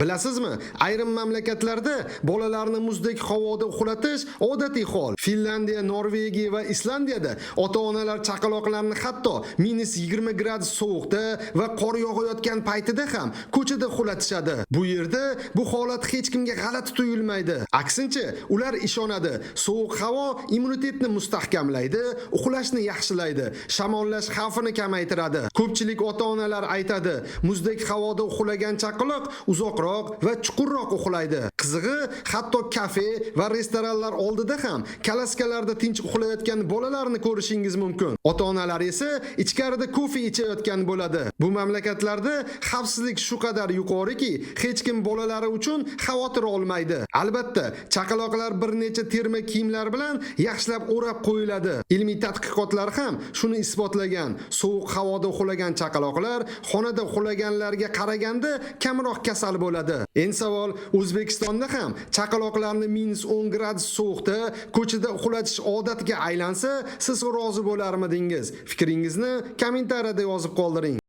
Bilasizmi, ayrim mamlakatlarda bolalarni muzdek havoda uxlatish odatiy hol. Finlandiya, Norvegiya va Islandiyada ota-onalar chaqaloqlarni hatto -20 gradus sovuqda va qor yog'ayotgan paytida ham ko'chada uxlatishadi. Bu yerda bu holat hech kimga g'alati tuyulmaydi. Aksincha, ular ishonadi. Sovuq havo immunitetni mustahkamlaydi, uxlashni yaxshilaydi, shamollash xavfini kamaytiradi. Ko'pchilik ota-onalar aytadi, muzdek havoda uxlagan chaqaloq uzoqroq va chuqurroq uxlaydi. Qizig'i, hatto kafe va restoranlar oldida ham kalaskalarda tinch uxlayotgan bolalarni ko'rishingiz mumkin. Ota-onalar esa ichkarida kofe ichayotgan bo'ladi. Bu mamlakatlarda xavfsizlik shu qadar yuqoriki, hech kim bolalari uchun xavotir olmaydi. Albatta, chaqaloqlar bir necha terma kiyimlar bilan yaxshilab o'rab qo'yiladi. Ilmiy tadqiqotlar ham shuni isbotlagan. Sovuq havoda uxlagan chaqaloqlar xonada uxlaganlarga qaraganda kamroq kasal bo'ladi. Endi savol, O'zbekistonda ham chaqaloqlarni -10 gradus sovuqda ko'chada uxlatish odatga aylansa, siz rozi bo'larmidingiz? Fikringizni kommentariyada yozib qoldiring.